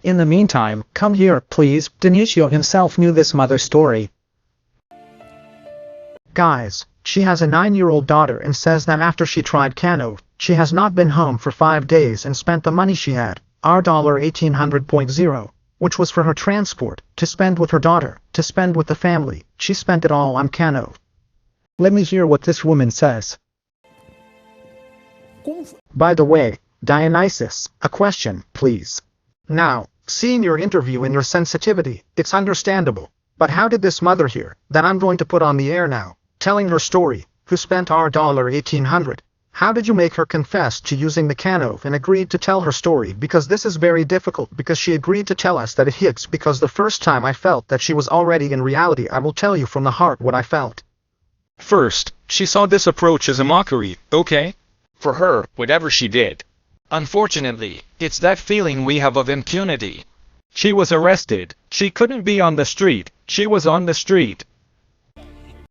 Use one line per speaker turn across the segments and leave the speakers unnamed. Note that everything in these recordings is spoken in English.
In the meantime, come here, please. Dionisio himself knew this mother's story. Guys, she has a 9-year-old daughter and says that after she tried Cano, she has not been home for 5 days and spent the money she had, our $1800.0, which was for her transport, to spend with her daughter, to spend with the family. She spent it all on Cano. Let me hear what this woman says. By the way, Dionysus, a question, please. Now, seeing your interview and your sensitivity, it's understandable. But how did this mother here, that I'm going to put on the air now, telling her story, who spent our $1800, how did you make her confess to using the Cano and agreed to tell her story? Because this is very difficult, because she agreed to tell us that it hits, because the first time I felt that she was already in reality. I will tell you from the heart what I felt.
First, she saw this approach as a mockery, okay? For her, whatever she did. Unfortunately, it's that feeling we have of impunity. She was arrested. She couldn't be on the street. She was on the street.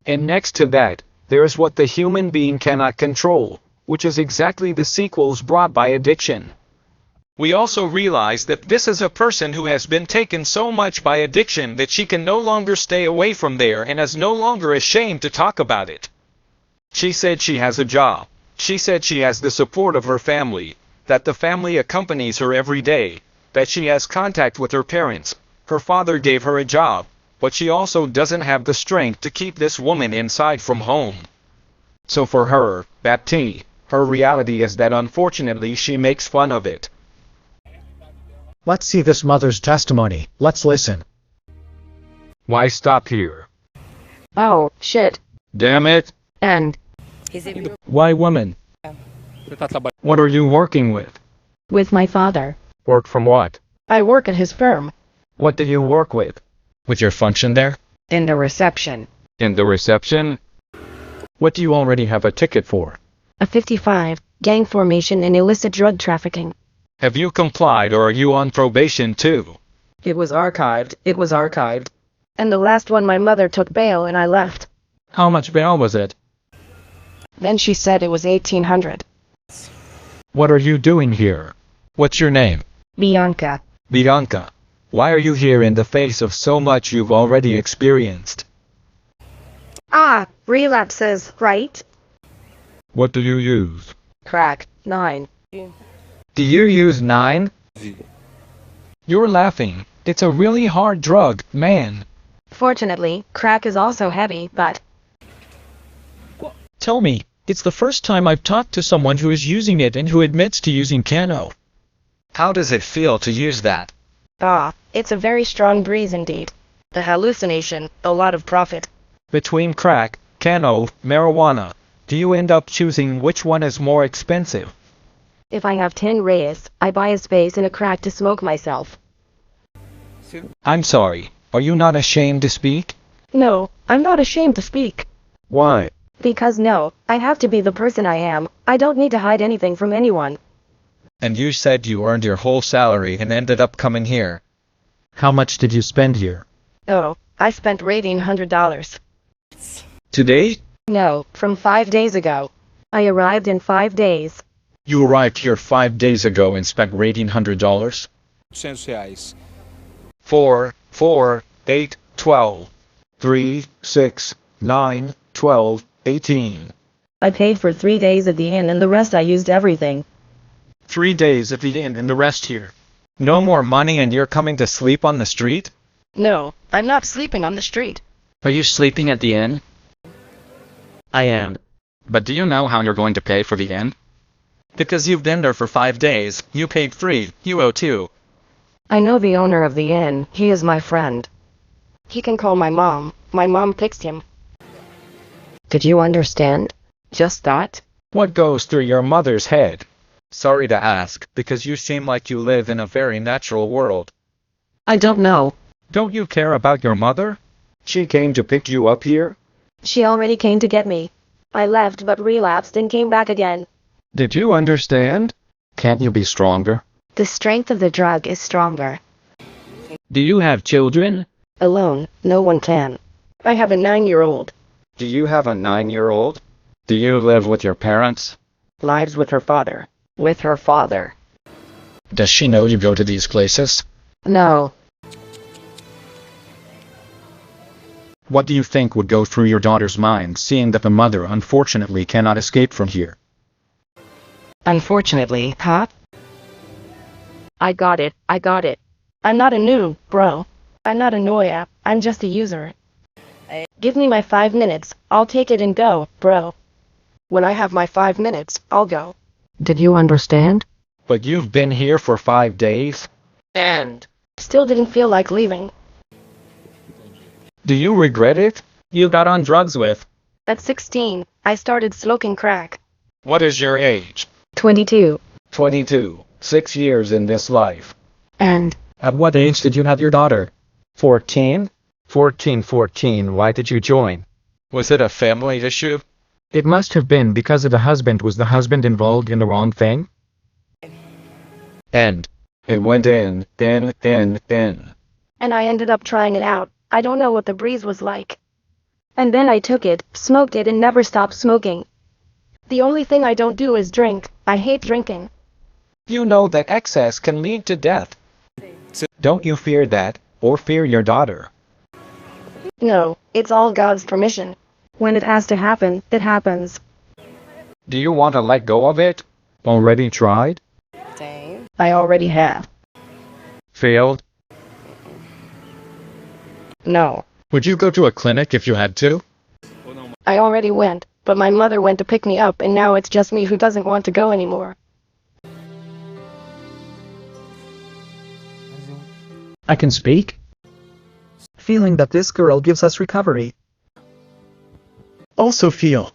And next to that, there is what the human being cannot control, which is exactly the sequels brought by addiction. We also realize that this is a person who has been taken so much by addiction that she can no longer stay away from there and is no longer ashamed to talk about it. She said she has a job. She said she has the support of her family, that the family accompanies her every day, that she has contact with her parents. Her father gave her a job, but she also doesn't have the strength to keep this woman inside from home. So for her, her reality is that unfortunately she makes fun of it.
Let's see this mother's testimony. Let's listen.
Why stop here?
Oh, shit.
Damn it.
And
Why woman? What are you working with?
with my father.
Work from what?
I work at his firm,
What do you work with? With your function there?
in the reception.
In the reception? What do you already have a ticket for?
A 55, gang formation and illicit drug trafficking.
Have you complied or are you on probation too?
It was archived. And the last one my mother took bail and I left.
How much bail was it?
Then she said it was 1800.
What are you doing here? What's your name?
Bianca.
Bianca. Why are you here in the face of so much you've already experienced?
Relapses, right?
What do you use?
Crack, 9.
Do you use 9? You're laughing. It's a really hard drug, man.
Fortunately, crack is also heavy, but
Tell me, it's the first time I've talked to someone who is using it and who admits to using Cano.
How does it feel to use that?
it's a very strong breeze indeed. The hallucination, a lot of profit.
Between crack, Cano, marijuana, do you end up choosing which one is more expensive?
If I have 10 reyes, I buy a space and a crack to smoke myself.
I'm sorry, are you not ashamed to speak?
No, I'm not ashamed to speak.
Why?
Because no, I have to be the person I am. I don't need to hide anything from anyone.
And you said you earned your whole salary and ended up coming here.
How much did you spend here?
Oh, I spent $1,800.
Today?
No, from 5 days ago. I arrived in 5 days.
You arrived here 5 days ago and spent $1,800?
R$100.
4, 8, 12. 3, 6, 9, 12, 18.
I paid for 3 days at the inn and the rest I used everything.
3 days at the inn and the rest here. No more money and you're coming to sleep on the street?
No, I'm not sleeping on the street.
Are you sleeping at the inn?
I am.
But do you know how you're going to pay for the inn? Because you've been there for 5 days, you paid 3, you owe 2.
I know the owner of the inn, he is my friend. He can call my mom fixed him. Did you understand? Just that?
What goes through your mother's head? Sorry to ask, because you seem like you live in a very natural world.
I don't know.
Don't you care about your mother? She came to pick you up here?
She already came to get me. I left but relapsed and came back again.
Did you understand? Can't you be stronger?
The strength of the drug is stronger.
Do you have children?
Alone, no one can. I have a 9-year-old.
Do you have a 9-year-old? Do you live with your parents?
Lives with her father. With her father.
Does she know you go to these places?
No.
What do you think would go through your daughter's mind seeing that the mother unfortunately cannot escape from here?
Unfortunately, huh? I got it. I'm not a noob, bro. I'm not a Noia, I'm just a user. Give me my 5 minutes, I'll take it and go, bro. When I have my 5 minutes, I'll go.
Did you understand?
But you've been here for 5 days?
And still didn't feel like leaving.
Do you regret it? You got on drugs with.
At 16, I started smoking crack.
What is your age?
22.
22. 6 years in this life.
And
At what age did you have your daughter? 14?
14. Why did you join?
Was it a family issue?
It must have been because of the husband. Was the husband involved in the wrong thing?
And it went in.
I ended up trying it out. I don't know what the breeze was like. And then I took it, smoked it and never stopped smoking. The only thing I don't do is drink. I hate drinking.
You know that excess can lead to death. So don't you fear that, or fear your daughter?
No, it's all God's permission. When it has to happen, it happens.
Do you want to let go of it? Already tried?
I already have.
Failed?
No.
Would you go to a clinic if you had to?
I already went, but my mother went to pick me up and now it's just me who doesn't want to go anymore.
I can speak? Feeling that this girl gives us recovery. Also feel